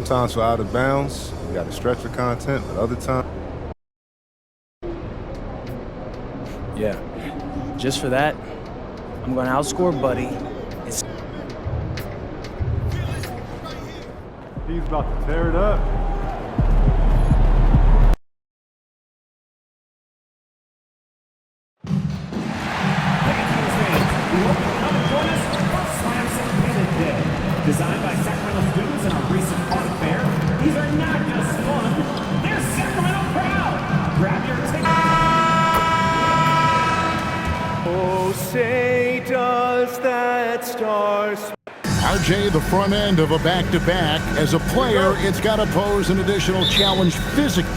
Sometimes for out of bounds, you got to stretch the content, but other times. Yeah, just for that, I'm going to outscore Buddy. He's about to tear it up. Designed by Sacramento students in our recent art fair, these are not just fun, they're Sacramento proud. Grab your ticket. Oh, say does that star... RJ, the front end of a back-to-back. As a player, it's got to pose an additional challenge physically.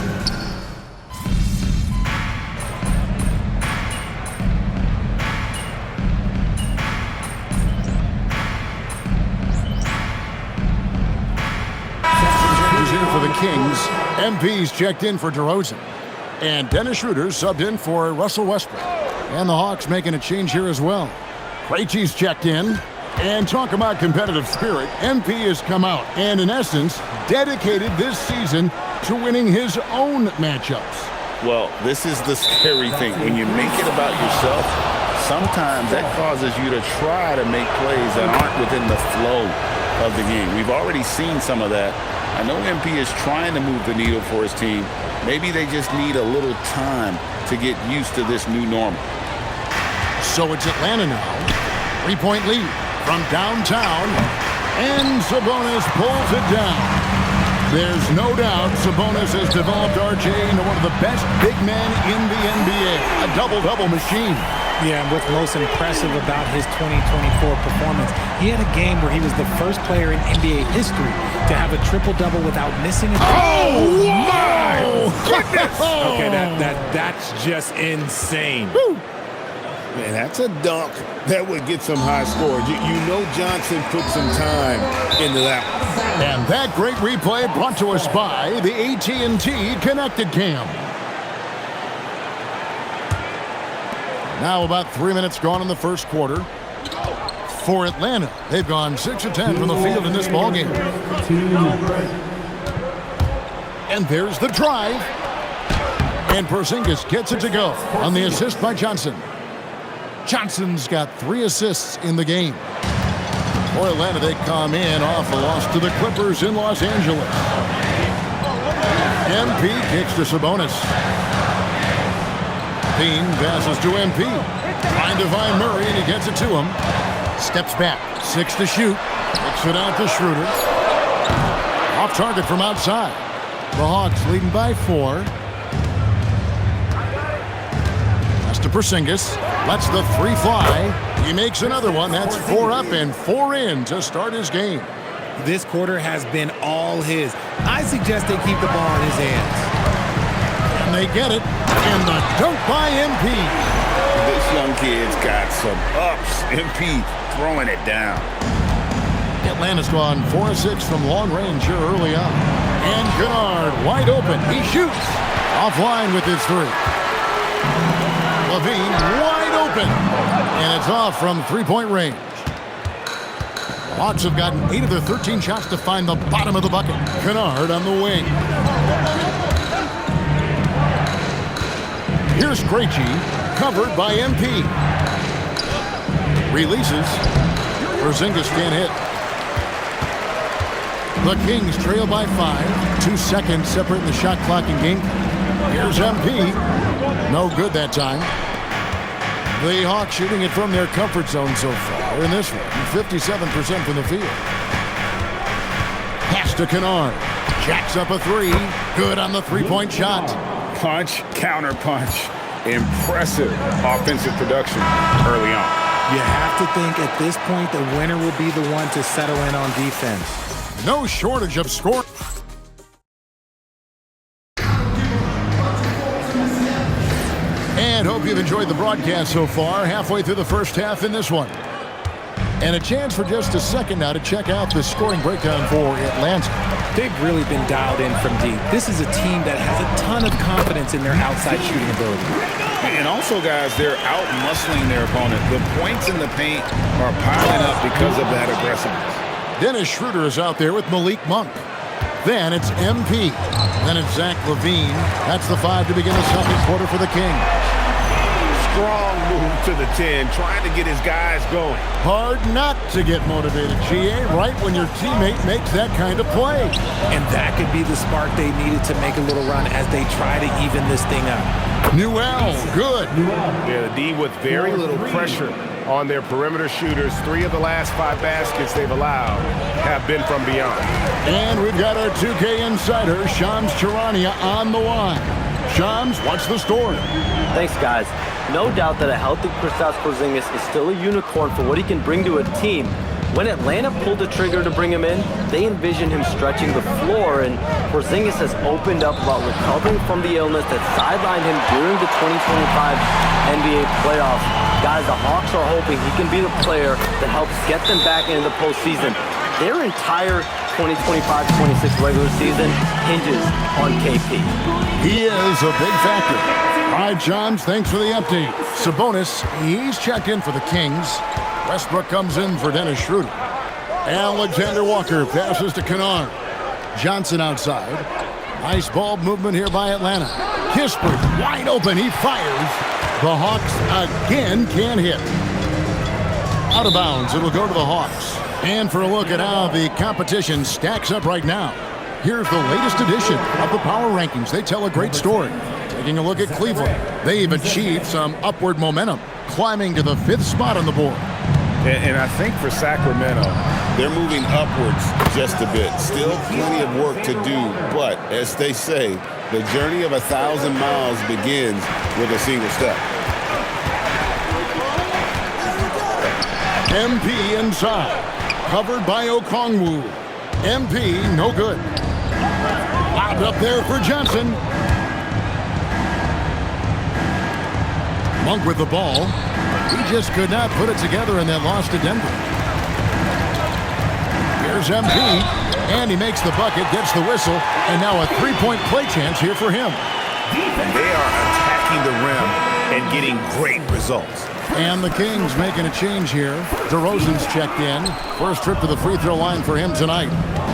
For the Kings, MP's checked in for DeRozan. And Dennis Schroeder subbed in for Russell Westbrook. And the Hawks making a change here as well. Krejci's checked in. And talk about competitive spirit, MP has come out and, in essence, dedicated this season to winning his own matchups. Well, this is the scary thing. When you make it about yourself, sometimes that causes you to try to make plays that aren't within the flow of the game. We've already seen some of that. I know MP is trying to move the needle for his team. Maybe they just need a little time to get used to this new normal. So it's Atlanta now. 3-point lead from downtown. And Sabonis pulls it down. There's no doubt Sabonis has developed RJ into one of the best big men in the NBA. A double-double machine. Yeah, and what's most impressive about his 2024 performance, he had a game where he was the first player in NBA history to have a triple-double without missing a Oh, my goodness! Okay, that's just insane. Woo. Man, that's a dunk that would get some high scores. You know Johnson put some time into that one. And that great replay brought to us by the AT&T Connected Cam. Now about 3 minutes gone in the first quarter. For Atlanta, they've gone 6 of 10 from the field in this ballgame. And there's the drive. And Porzingis gets it to go on the assist by Johnson. Johnson's got 3 assists in the game. For Atlanta, they come in off a loss to the Clippers in Los Angeles. MP kicks to Sabonis. Bean passes to MP. Trying to find Murray, and he gets it to him. Steps back, 6 to shoot. Kicks it out to Schroeder. Off target from outside. The Hawks leading by 4. Pass to Porzingis. Lets the 3 fly. He makes another one. That's 4 up and 4 in to start his game. This quarter has been all his. I suggest they keep the ball in his hands. And they get it. And the dunk by MP. This young kid's got some ups. MP throwing it down. Atlanta's gone 4 of 6 from long range here early on. And Kennard wide open. He shoots. Offline with his 3. Levine wide open. And it's off from 3-point range. The Hawks have gotten 8 of their 13 shots to find the bottom of the bucket. Kennard on the wing. Here's Krejci, covered by MP. Releases. Porzingis can't hit. The Kings trail by 5. 2 seconds separating the shot clock and game. Here's MP. No good that time. The Hawks shooting it from their comfort zone so far in this one. 57% from the field. Pass to Kennard. Jacks up a 3. Good on the 3-point shot. Punch, counter punch. Impressive offensive production early on. You have to think at this point the winner will be the one to settle in on defense. No shortage of score. And hope you've enjoyed the broadcast so far. Halfway through the first half in this one. And a chance for just a second now to check out the scoring breakdown for Atlanta. They've really been dialed in from deep. This is a team that has a ton of confidence in their outside shooting ability. And also, guys, they're out-muscling their opponent. The points in the paint are piling up because of that aggressiveness. Dennis Schroeder is out there with Malik Monk. Then it's MP. Then it's Zach LaVine. That's the 5 to begin the second quarter for the Kings. Strong move to the 10, trying to get his guys going. Hard not to get motivated, GA, right when your teammate makes that kind of play. And that could be the spark they needed to make a little run as they try to even this thing up. Newell, good. Yeah, the D with very little pressure on their perimeter shooters. 3 of the last 5 baskets they've allowed have been from beyond. And we've got our 2K insider, Shams Charania, on the line. Shams, what's the story? Thanks, guys. No doubt that a healthy Kristaps Porzingis is still a unicorn for what he can bring to a team. When Atlanta pulled the trigger to bring him in, they envisioned him stretching the floor, and Porzingis has opened up about recovering from the illness that sidelined him during the 2025 NBA playoffs. Guys, the Hawks are hoping he can be the player that helps get them back into the postseason. Their entire 2025-26 regular season hinges on KP. He is a big factor. All right, Johns, thanks for the update. Sabonis, he's checked in for the Kings. Westbrook comes in for Dennis Schroeder. Alexander Walker passes to Kennard. Johnson outside. Nice ball movement here by Atlanta. Kispert wide open. He fires. The Hawks again can't hit. Out of bounds. It'll go to the Hawks. And for a look at how the competition stacks up right now, here's the latest edition of the Power Rankings. They tell a great story. Taking a look at Cleveland, they've achieved some upward momentum, climbing to the 5th spot on the board. And I think for Sacramento, They're moving upwards just a bit. Still plenty of work to do, but as they say, the journey of 1,000 miles begins with a single step. MP inside, covered by Okongwu. MP no good. Lobbed up there for Johnson. Monk with the ball. He just could not put it together in that loss to Denver. Here's MP, and he makes the bucket, gets the whistle, and now a three-point play chance here for him. and they are attacking the rim and getting great results. And the Kings making a change here. DeRozan's checked in. First trip to the free throw line for him tonight.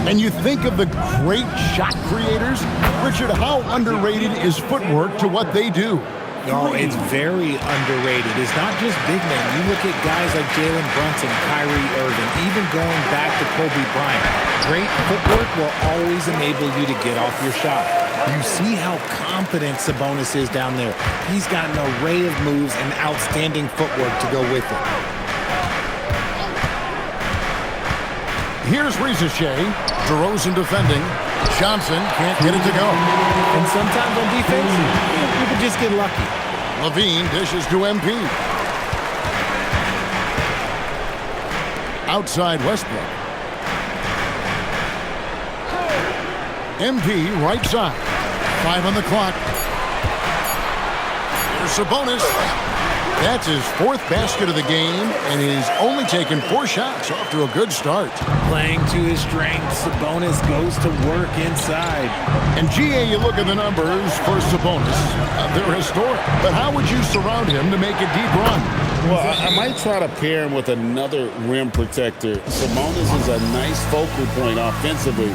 And you think of the great shot creators. Richard, how underrated is footwork to what they do? Oh, it's very underrated. It's not just big men. You look at guys like Jalen Brunson, Kyrie Irving, even going back to Kobe Bryant. Great footwork will always enable you to get off your shot. You see how confident Sabonis is down there. He's got an array of moves and outstanding footwork to go with it. Here's Rizachet. DeRozan defending. Johnson can't get it to go. And sometimes on defense, you can just get lucky. LaVine dishes to MP. Outside Westbrook. MP right side. 5 on the clock. Here's Sabonis. That's his 4th basket of the game, and he's only taken 4 shots. Off to a good start. Playing to his strengths, Sabonis goes to work inside. And GA, you look at the numbers for Sabonis. They're historic. But how would you surround him to make a deep run? Well, I might try to pair him with another rim protector. Sabonis is a nice focal point offensively,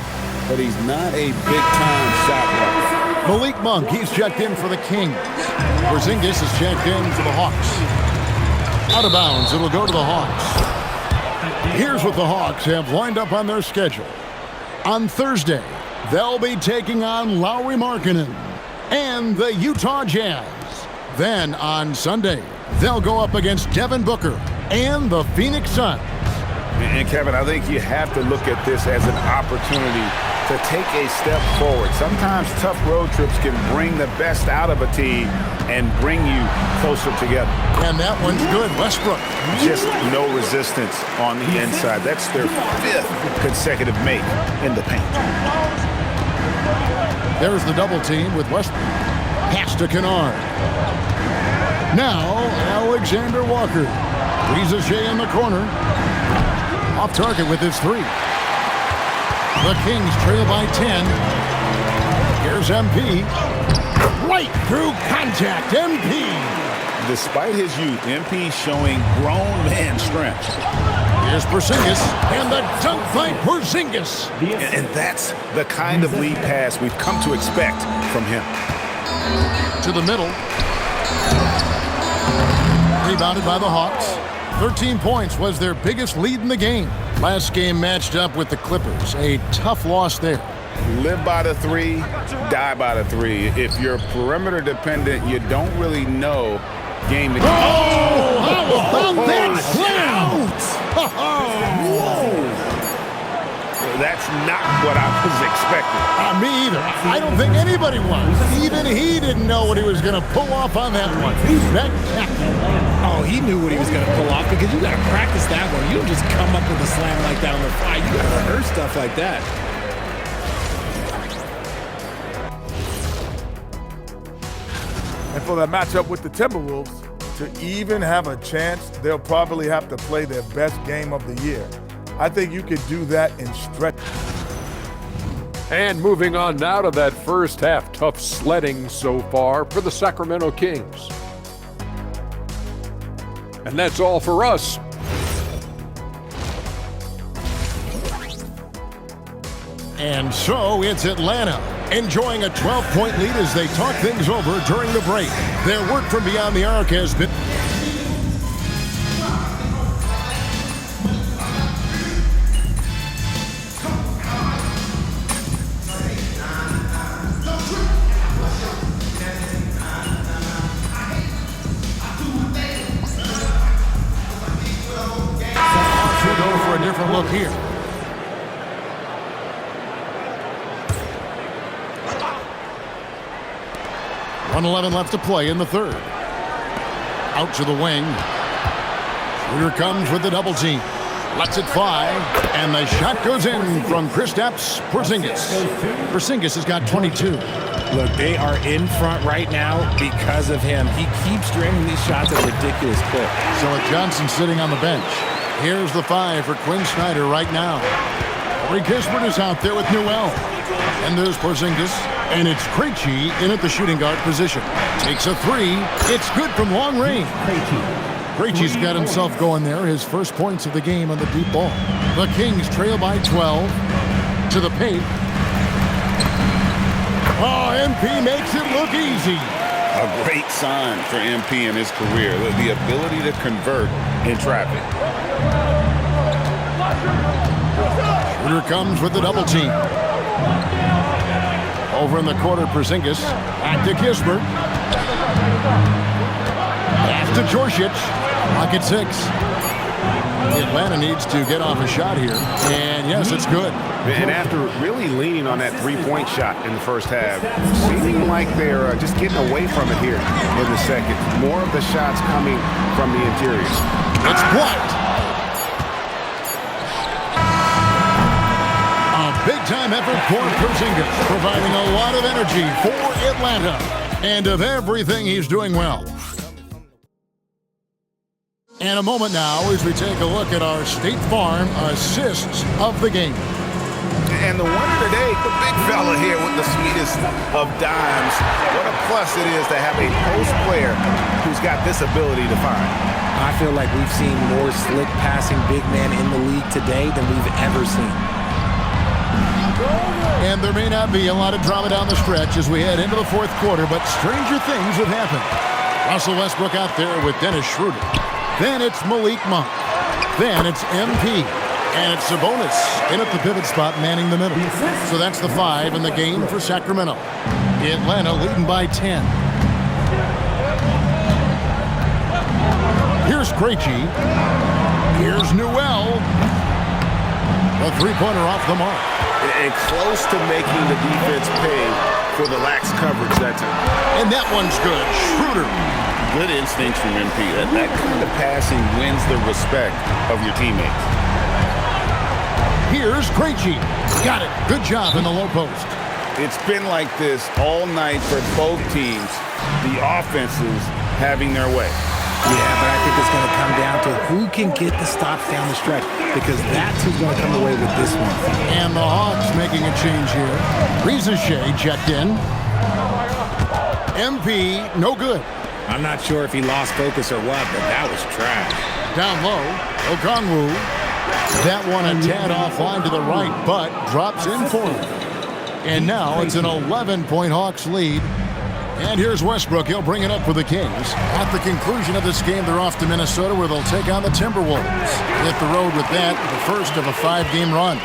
but he's not a big-time shot blocker. Malik Monk, he's checked in for the Kings. Porzingis is checked in for the Hawks. Out of bounds, it'll go to the Hawks. Here's what the Hawks have lined up on their schedule. On Thursday, they'll be taking on Lauri Markkanen and the Utah Jazz. Then on Sunday, they'll go up against Devin Booker and the Phoenix Suns. And Kevin, I think you have to look at this as an opportunity to take a step forward. Sometimes tough road trips can bring the best out of a team and bring you closer together. And that one's good. Westbrook. Just no resistance on the inside. That's their 5th consecutive make in the paint. There's the double team with Westbrook. Pass to Kennard. Now, Alexander Walker. Rizachet in the corner. Off target with his 3. The Kings trail by 10. Here's MP. Right through contact. MP Despite his youth, MP showing grown man strength. Here's Porzingis, and the dunk by Porzingis. And that's the kind of lead pass we've come to expect from him. To the middle. Rebounded by the Hawks. 13 points was their biggest lead in the game. Last game matched up with the Clippers. A tough loss there. Live by the three, die by the three. If you're perimeter dependent, you don't really know game to game. Oh, how about that slam? Whoa! That's not what I was expecting. Me either. I don't think anybody was. Even he didn't know what he was going to pull off on that one. Spectacular. Oh, he knew what he was going to pull off because you got to practice that one. You don't just come up with a slam like that on the fly. You got to rehearse stuff like that. And for that matchup with the Timberwolves, to even have a chance, they'll probably have to play their best game of the year. I think you could do that in stretch. And moving on now to that first half, tough sledding so far for the Sacramento Kings. And that's all for us. And so it's Atlanta, enjoying a 12-point lead as they talk things over during the break. Their work from beyond the arc has been... Should go for a different look here. .11 left to play in the third. Out to the wing. Shooter comes with the double team. Lets it fly, and the shot goes in from Kristaps Porzingis. Porzingis has got 22. Look, they are in front right now because of him. He keeps draining these shots at a ridiculous clip. So with Johnson sitting on the bench, here's the 5 for Quinn Snyder right now. Corey Kispert is out there with Newell. And there's Porzingis. And it's Krejci in at the shooting guard position. Takes a 3. It's good from long range. Krejci's got himself going there. His first points of the game on the deep ball. The Kings trail by 12. To the paint. Oh, MP makes it look easy. A great sign for MP in his career. The ability to convert in traffic. Shooter comes with the double team. Over in the corner, Porzingis. Back to Kispert. Pass to Djorcic. Pocket 6. Atlanta needs to get off a shot here. And yes, it's good. And after really leaning on that three-point shot in the first half, seeming like they're just getting away from it here in the second. More of the shots coming from the interiors. It's blocked. Big-time effort for Porzingis, providing a lot of energy for Atlanta. And of everything, he's doing well. And a moment now as we take a look at our State Farm assists of the game. And the winner today, the big fella here with the sweetest of dimes. What a plus it is to have a post player who's got this ability to find. I feel like we've seen more slick passing big man in the league today than we've ever seen. And there may not be a lot of drama down the stretch as we head into the fourth quarter, but stranger things have happened. Russell Westbrook out there with Dennis Schroeder. Then it's Malik Monk. Then it's MP. And it's Sabonis in at the pivot spot, manning the middle. So that's the 5 in the game for Sacramento. Atlanta leading by 10. Here's Krejci. Here's Newell. A three-pointer off the mark. And close to making the defense pay for the lax coverage that time. And that one's good. Schroeder. Good instincts from MP. That kind of passing wins the respect of your teammates. Here's Krejci. Got it. Good job in the low post. It's been like this all night for both teams. The offenses having their way. Yeah, but I think it's going to come down to who can get the stops down the stretch, because that's who's going to come away with this one. And the Hawks making a change here. Reza Shea checked in. MP, no good. I'm not sure if he lost focus or what, but that was trash. Down low, Okongwu. That one a tad offline to the right, but drops in for him. And now it's an 11-point Hawks lead. And here's Westbrook. He'll bring it up for the Kings. At the conclusion of this game, they're off to Minnesota, where they'll take on the Timberwolves. Hit the road with that, the first of a 5-game run.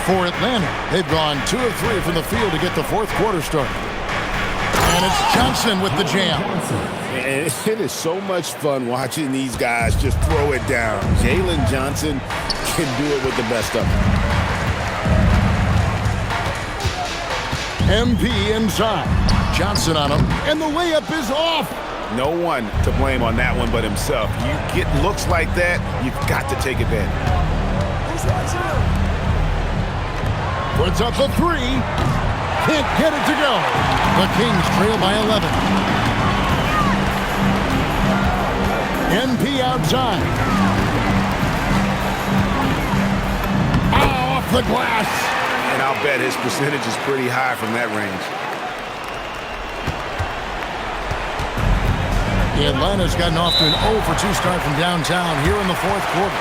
For Atlanta, they've gone 2 of 3 from the field to get the fourth quarter started. And it's Johnson with the jam. It is so much fun watching these guys just throw it down. Jalen Johnson can do it with the best of them. MP inside. Johnson on him, and the layup is off. No one to blame on that one but himself. You get looks like that, you've got to take advantage. Puts up the 3. Can't get it to go. The Kings trail by 11. NP outside. Oh, off the glass. And I'll bet his percentage is pretty high from that range. Atlanta's gotten off to an 0 for 2 start from downtown here in the fourth quarter.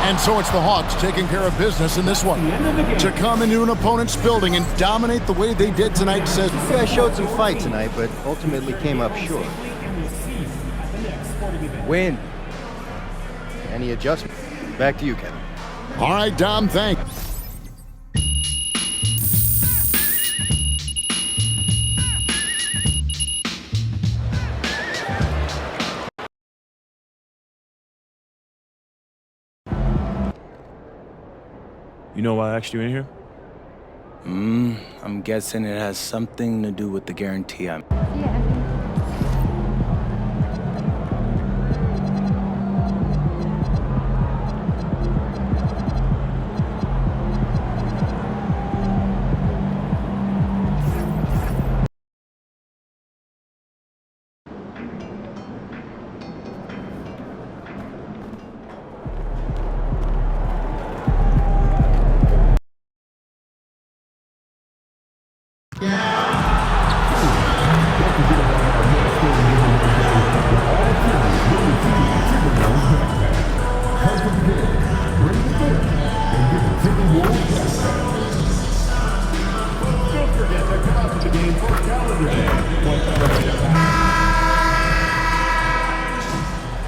And so it's the Hawks taking care of business in this one. To come into an opponent's building and dominate the way they did tonight says... Yeah, showed some fight tonight, but ultimately came up short. Win. Any adjustment? Back to you, Kevin. All right, Dom, thanks. You know why I asked you in here? I'm guessing it has something to do with the guarantee I'm...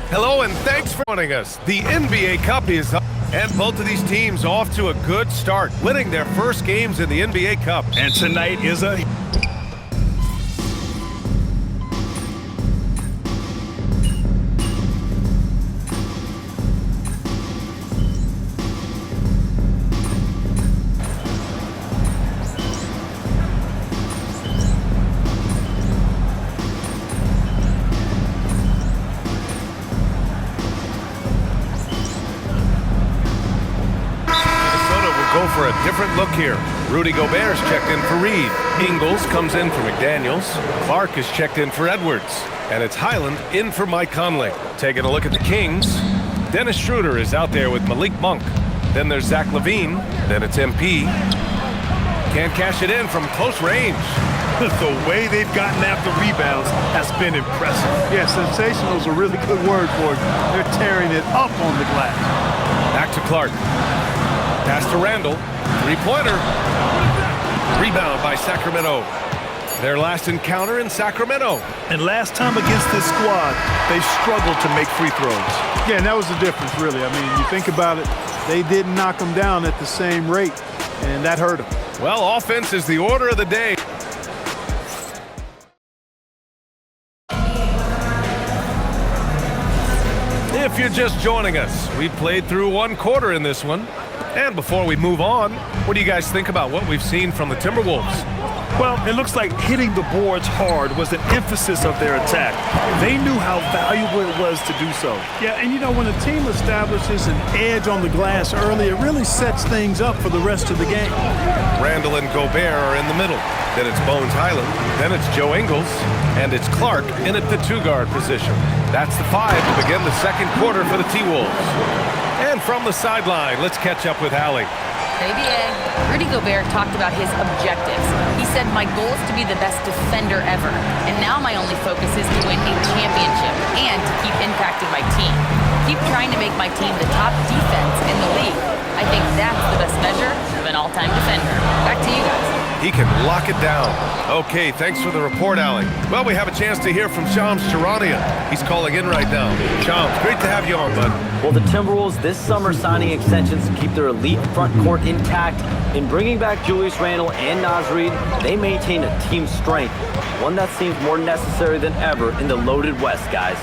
Hello and thanks for joining us. The NBA Cup is up, and both of these teams off to a good start, winning their first games in the NBA Cup. And tonight is a... Go for a different look here. Rudy Gobert's checked in for Reed. Ingles comes in for McDaniels. Clark is checked in for Edwards. And it's Highland in for Mike Conley. Taking a look at the Kings, Dennis Schroeder is out there with Malik Monk. Then there's Zach LaVine. Then it's MP. Can't cash it in from close range. The way they've gotten after rebounds has been impressive. Yeah, sensational is a really good word for it. They're tearing it up on the glass. Back to Clark. Pass to Randall. Three-pointer. Rebound by Sacramento. Their last encounter in Sacramento. And last time against this squad, they struggled to make free throws. Yeah, and that was the difference, really. I mean, you think about it, they didn't knock them down at the same rate, and that hurt them. Well, offense is the order of the day. If you're just joining us, we played through one quarter in this one. And before we move on, what do you guys think about what we've seen from the Timberwolves? Well, it looks like hitting the boards hard was an emphasis of their attack. They knew how valuable it was to do so. Yeah, and you know, when a team establishes an edge on the glass early, it really sets things up for the rest of the game. Randall and Gobert are in the middle. Then it's Bones Highland. Then it's Joe Ingles. And it's Clark in at the 2-guard position. That's the 5 to begin the second quarter for the T-Wolves. And from the sideline, let's catch up with Allie. ABA, Rudy Gobert talked about his objectives. He said, my goal is to be the best defender ever. And now my only focus is to win a championship and to keep impacting my team. Keep trying to make my team the top defense in the league. I think that's the best measure of an all-time defender. Back to you guys. He can lock it down. Okay, thanks for the report, Allie. Well, we have a chance to hear from Shams Charania. He's calling in right now. Shams, great to have you on, bud. Well, the Timberwolves this summer signing extensions to keep their elite front court intact. In bringing back Julius Randle and Naz Reid, they maintain a team strength, one that seems more necessary than ever in the loaded West, guys.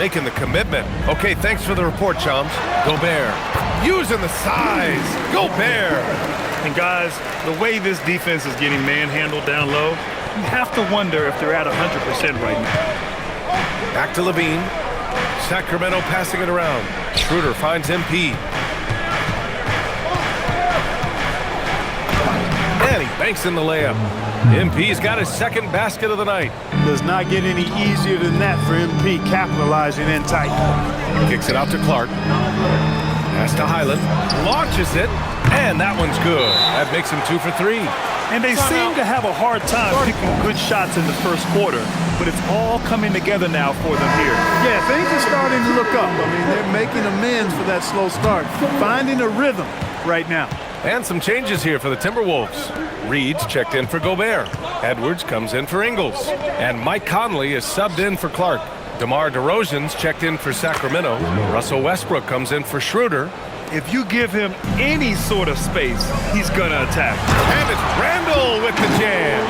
Making the commitment. Okay, thanks for the report, Shams. Gobert, using the size. Gobert. And guys, the way this defense is getting manhandled down low, you have to wonder if they're at 100% right now. Back to Levine. Sacramento passing it around. Schroeder finds MP. And he banks in the layup. MP's got his second basket of the night. Does not get any easier than that for MP, capitalizing in tight. Kicks it out to Clark. Pass to Highland. Launches it. And that one's good. That makes him 2 for 3. And they seem to have a hard time picking good shots in the first quarter, but it's all coming together now for them here. Yeah, things are starting to look up. I mean, they're making amends for that slow start, finding a rhythm right now. And some changes here for the Timberwolves. Reed's checked in for Gobert. Edwards comes in for Ingles. And Mike Conley is subbed in for Clark. DeMar DeRozan's checked in for Sacramento. Russell Westbrook comes in for Schroeder. If you give him any sort of space, he's gonna attack. And it's Randall with the jam.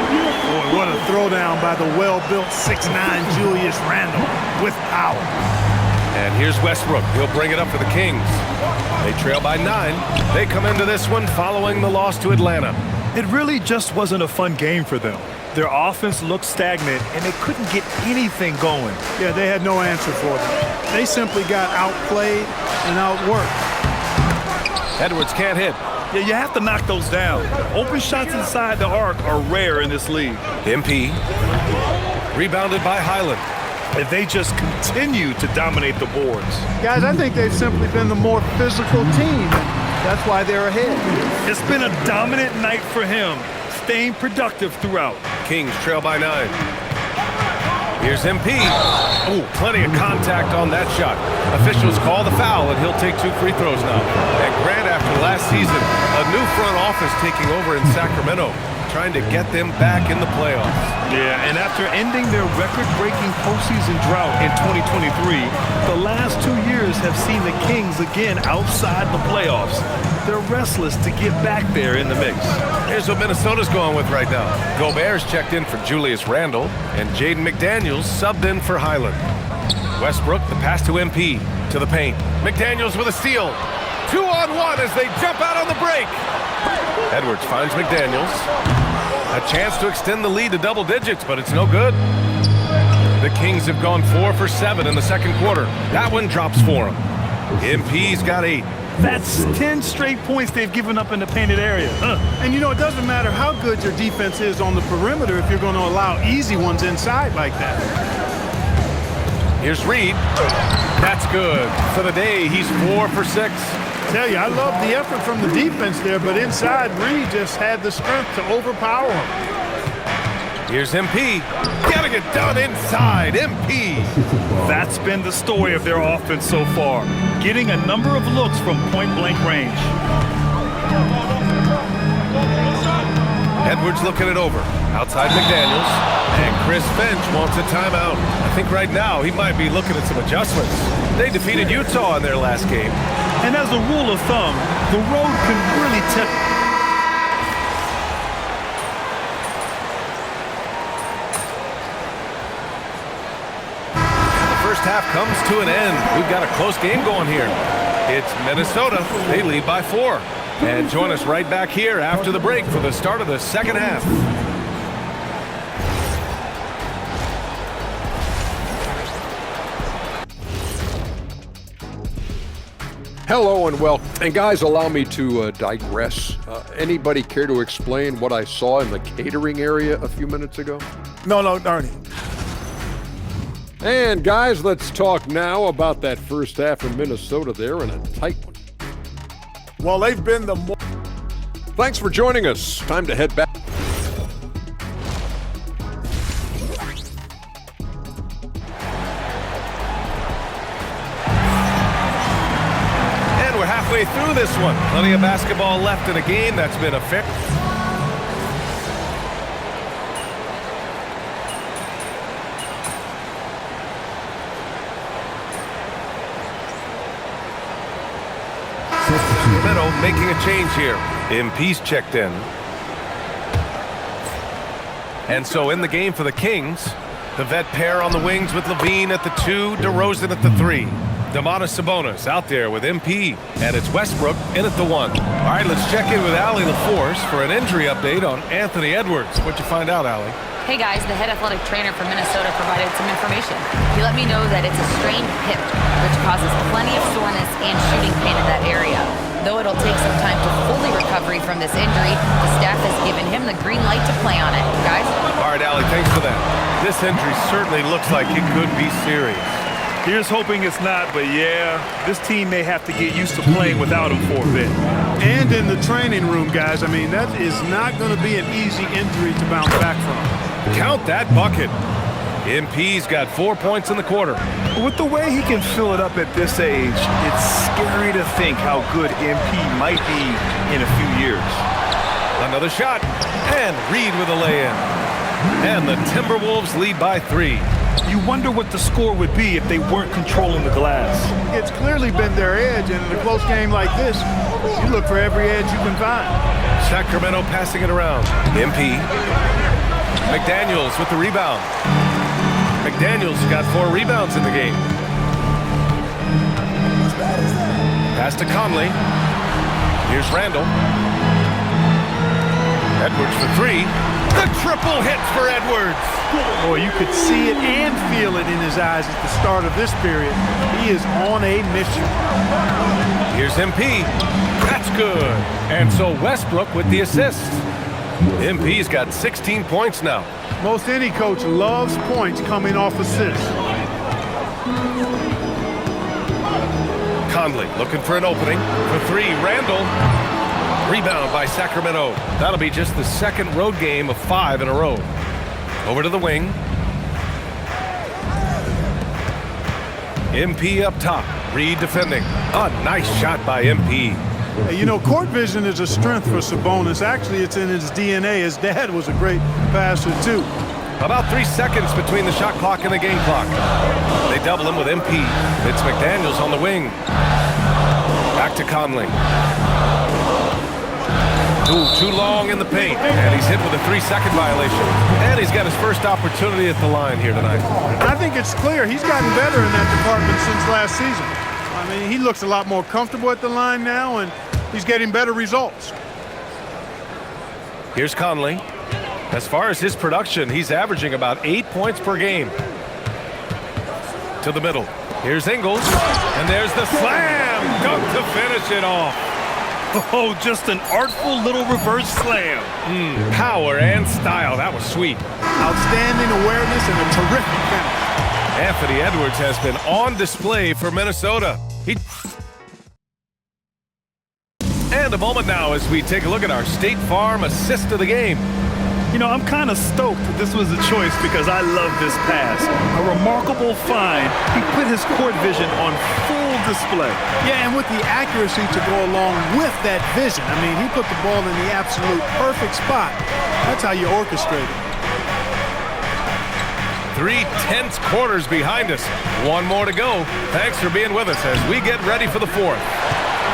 Boy, what a throwdown by the well-built 6'9" Julius Randle with power. And here's Westbrook. He'll bring it up for the Kings. They trail by 9. They come into this one following the loss to Atlanta. It really just wasn't a fun game for them. Their offense looked stagnant, and they couldn't get anything going. Yeah, they had no answer for them. They simply got outplayed and outworked. Edwards can't hit. Yeah, you have to knock those down. Open shots inside the arc are rare in this league. MP. Rebounded by Highland. And they just continue to dominate the boards. Guys, I think they've simply been the more physical team. That's why they're ahead. It's been a dominant night for him, staying productive throughout. Kings trail by 9. Here's MP. Ooh, plenty of contact on that shot. Officials call the foul, and he'll take 2 free throws now. And Grant, after last season, a new front office taking over in Sacramento, trying to get them back in the playoffs. Yeah, and after ending their record-breaking postseason drought in 2023, the last 2 years have seen the Kings again outside the playoffs. They're restless to get back there in the mix. Here's what Minnesota's going with right now. Gobert's checked in for Julius Randle, and Jaden McDaniels subbed in for Highland. Westbrook, the pass to MP, to the paint. McDaniels with a steal. 2-on-1 as they jump out on the break. Edwards finds McDaniels. A chance to extend the lead to double digits, but it's no good. The Kings have gone 4 for 7 in the second quarter. That one drops for them. MP's got 8. That's 10 straight points they've given up in the painted area. And you know, it doesn't matter how good your defense is on the perimeter if you're going to allow easy ones inside like that. Here's Reed. That's good. For the day, he's 4 for 6. Tell you, I love the effort from the defense there, but inside, Reed just had the strength to overpower him. Here's MP. Gotta get done inside. MP. That's been the story of their offense so far, getting a number of looks from point-blank range. Edwards looking it over. Outside McDaniels. And Chris Finch wants a timeout. I think right now he might be looking at some adjustments. They defeated Utah in their last game. And as a rule of thumb, the road can really tip. First half comes to an end. We've got a close game going here. It's Minnesota. They lead by 4. And join us right back here after the break for the start of the second half. Hello and welcome. And guys, allow me to digress. Anybody care to explain what I saw in the catering area a few minutes ago? No, Ernie. And guys, let's talk now about that first half in Minnesota there in a tight one. Well, they've been the more... Thanks for joining us. Time to head back. And we're halfway through this one. Plenty of basketball left in a game that's been a fair... making a change here. MP's checked in. And so in the game for the Kings, the vet pair on the wings with Levine at the 2, DeRozan at the 3. Domantas Sabonis out there with MP, and it's Westbrook in at the 1. All right, let's check in with Allie LaForce for an injury update on Anthony Edwards. What'd you find out, Allie? Hey guys, the head athletic trainer from Minnesota provided some information. He let me know that it's a strained hip, which causes plenty of soreness and shooting pain in that area. Though it'll take some time to fully recovery from this injury, the staff has given him the green light to play on it. Guys? All right, Allie, thanks for that. This injury certainly looks like it could be serious. Here's hoping it's not, but yeah, this team may have to get used to playing without him for a bit. And in the training room, guys, I mean, that is not going to be an easy injury to bounce back from. Count that bucket. MP's got 4 points in the quarter. With the way he can fill it up at this age, it's scary to think how good MP might be in a few years. Another shot, and Reed with a lay-in. And the Timberwolves lead by 3. You wonder what the score would be if they weren't controlling the glass. It's clearly been their edge, and in a close game like this, you look for every edge you can find. Sacramento passing it around. MP. McDaniels with the rebound. McDaniels got 4 rebounds in the game. Pass to Conley. Here's Randall. Edwards for 3. The triple hits for Edwards. Boy, you could see it and feel it in his eyes at the start of this period. He is on a mission. Here's MP. That's good. And so Westbrook with the assist. MP's got 16 points now. Most any coach loves points coming off assists. Conley looking for an opening. For 3, Randall. Rebound by Sacramento. That'll be just the second road game of 5 in a row. Over to the wing. MP up top. Reed defending. A nice shot by MP. Hey, you know, court vision is a strength for Sabonis. Actually, it's in his DNA. His dad was a great passer, too. About 3 seconds between the shot clock and the game clock. They double him with MP. It's McDaniels on the wing. Back to Conley. Too long in the paint. And he's hit with a 3-second violation. And he's got his first opportunity at the line here tonight. I think it's clear he's gotten better in that department since last season. I mean, he looks a lot more comfortable at the line now, and he's getting better results. Here's Conley. As far as his production, he's averaging about 8 points per game. To the middle. Here's Ingles. And there's the slam dunk to finish it off. Oh, just an artful little reverse slam. Power and style. That was sweet. Outstanding awareness and a terrific finish. Anthony Edwards has been on display for Minnesota. And a moment now as we take a look at our State Farm assist of the game. You know, I'm kind of stoked that this was a choice because I love this pass. A remarkable find. He put his court vision on full display. Yeah, and with the accuracy to go along with that vision. I mean, he put the ball in the absolute perfect spot. That's how you orchestrate it. 3 tense quarters behind us. 1 more to go. Thanks for being with us as we get ready for the 4th.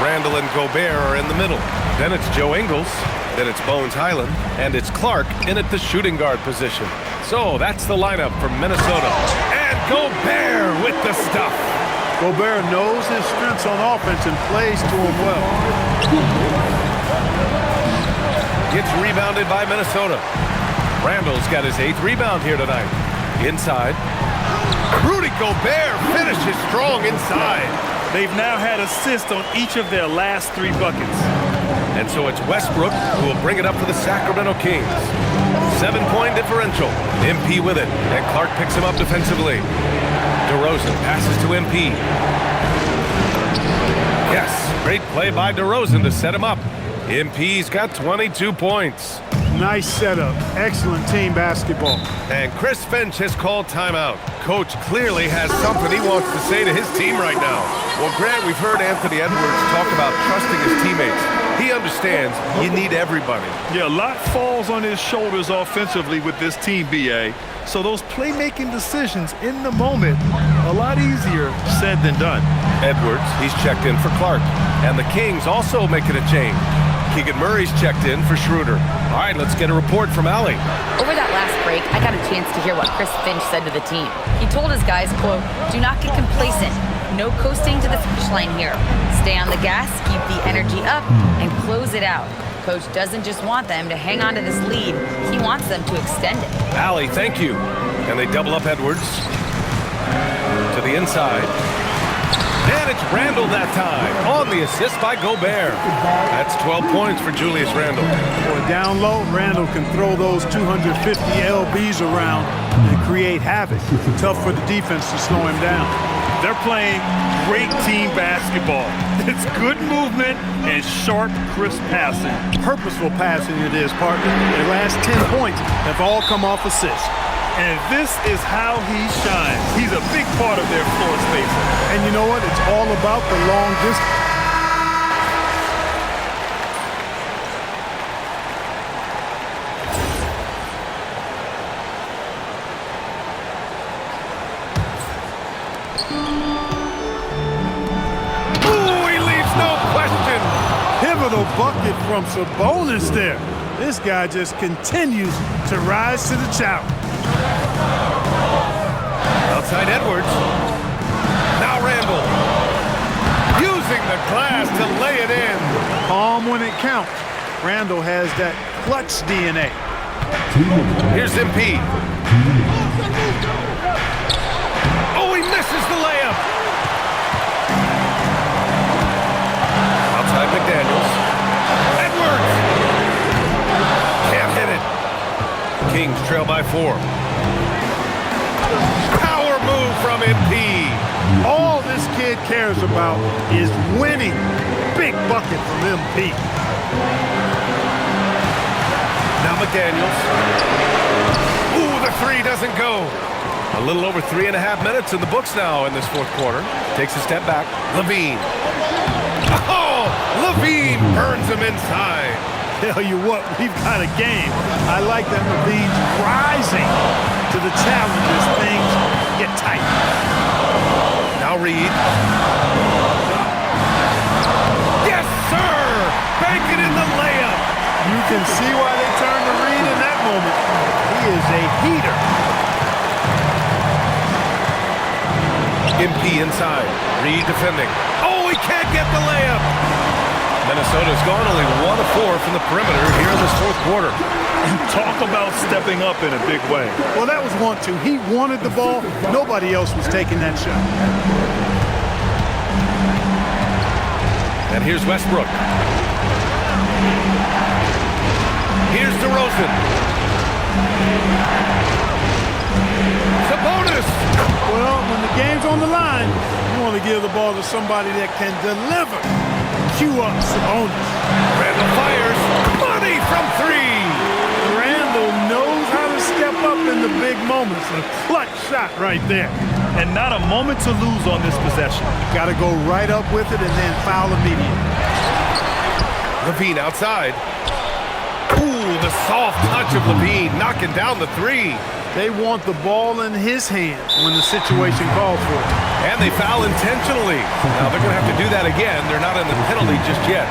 Randall and Gobert are in the middle. Then it's Joe Ingles. Then it's Bones Highland. And it's Clark in at the shooting guard position. So that's the lineup for Minnesota. And Gobert with the stuff. Gobert knows his strengths on offense and plays to him well. Gets rebounded by Minnesota. Randall's got his 8th rebound here tonight. Inside. Rudy Gobert finishes strong inside. They've now had assists on each of their last 3 buckets. And so it's Westbrook who will bring it up for the Sacramento Kings. 7-point differential. MP with it, and Clark picks him up defensively. DeRozan passes to MP. Yes, great play by DeRozan to set him up. MP's got 22 points. Nice setup. Excellent team basketball. And Chris Finch has called timeout. Coach clearly has something he wants to say to his team right now. Well, Grant, we've heard Anthony Edwards talk about trusting his teammates. He understands you need everybody. Yeah, a lot falls on his shoulders offensively with this team, BA. So those playmaking decisions in the moment, a lot easier said than done. Edwards, he's checked in for Clark. And the Kings also making a change. Keegan Murray's checked in for Schroeder. All right, let's get a report from Allie. Over that last break, I got a chance to hear what Chris Finch said to the team. He told his guys, quote, "Do not get complacent. No coasting to the finish line here. Stay on the gas, keep the energy up, and close it out." Coach doesn't just want them to hang on to this lead. He wants them to extend it. Allie, thank you. And they double up Edwards to the inside. And it's Randle that time on the assist by Gobert. That's 12 points for Julius Randle. Boy, down low, Randle can throw those 250 LBs around and create havoc. Tough for the defense to slow him down. They're playing great team basketball. It's good movement and sharp, crisp passing. Purposeful passing it is, partner. The last 10 points have all come off assists. And this is how he shines. He's a big part of their floor spacing. And you know what? It's all about the long distance. Ooh, he leaves no question. Pivotal bucket from Sabonis there. This guy just continues to rise to the challenge. Outside Edwards. Now Randle. Using the glass to lay it in. Calm when it counts. Randle has that clutch DNA. Here's MP. Oh, he misses the layup. Outside McDaniels. Edwards. Can't hit it. Kings trail by 4. Power move from MP. All this kid cares about is winning. Big bucket from MP. Now McDaniels. Ooh, the 3 doesn't go. A little over 3.5 minutes in the books now in this fourth quarter. Takes a step back. Levine. Oh, Levine burns him inside. Tell you what, we've got a game. I like that Levine's rising to the challenge as things get tight. Now Reed. Yes, sir! Banking in the layup. You can see why they turned to Reed in that moment. He is a heater. MP inside. Reed defending. Oh, he can't get the layup. Minnesota's gone only 1 of 4 from the perimeter here in this fourth quarter. Talk about stepping up in a big way. Well, that was 1-2. He wanted the ball. Nobody else was taking that shot. And here's Westbrook. Here's DeRozan. Sabonis. Well, when the game's on the line, you want to give the ball to somebody that can deliver. Cue up Sabonis. Randle fires. Money from 3. Randle knows how to step up in the big moments. A clutch shot right there. And not a moment to lose on this possession. Got to go right up with it and then foul immediately. Levine outside. Ooh, the soft touch of Levine knocking down the 3. They want the ball in his hands when the situation calls for it. And they foul intentionally. Now they're going to have to do that again. They're not in the penalty just yet.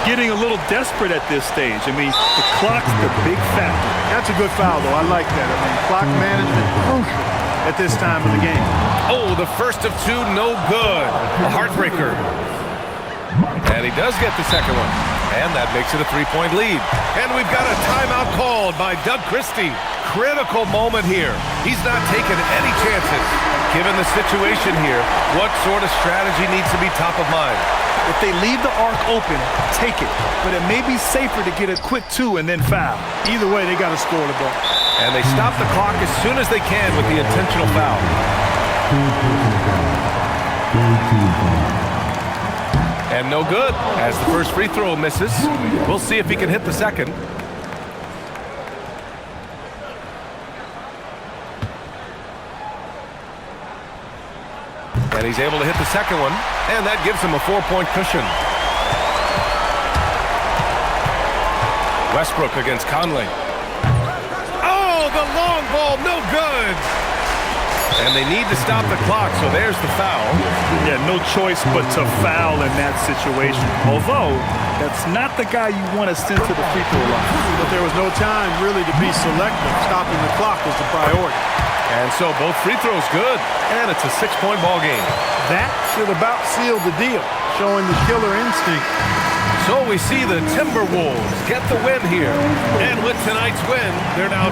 Getting a little desperate at this stage. I mean, the clock's the big factor. That's a good foul, though. I like that. I mean, clock management crucial at this time of the game. Oh, the first of 2, no good. A heartbreaker. And And he does get the second one. And that makes it a 3-point lead. And we've got a timeout called by Doug Christie. Critical moment here. He's not taking any chances. Given the situation here, what sort of strategy needs to be top of mind? If they leave the arc open, take it. But it may be safer to get a quick 2 and then foul. Either way, they got to score the ball. And they stop the clock as soon as they can with the intentional foul. And no good, as the first free throw misses. We'll see if he can hit the second. And he's able to hit the second one, and that gives him a 4-point cushion. Westbrook against Conley. Oh, the long ball, no good. And they need to stop the clock, so there's the foul. Yeah, no choice but to foul in that situation. Although, that's not the guy you want to send to the free throw line. But there was no time really to be selective. Stopping the clock was the priority. And so both free throws good, and it's a 6-point ball game. That should about seal the deal, showing the killer instinct. So we see the Timberwolves get the win here. And with tonight's win, they're now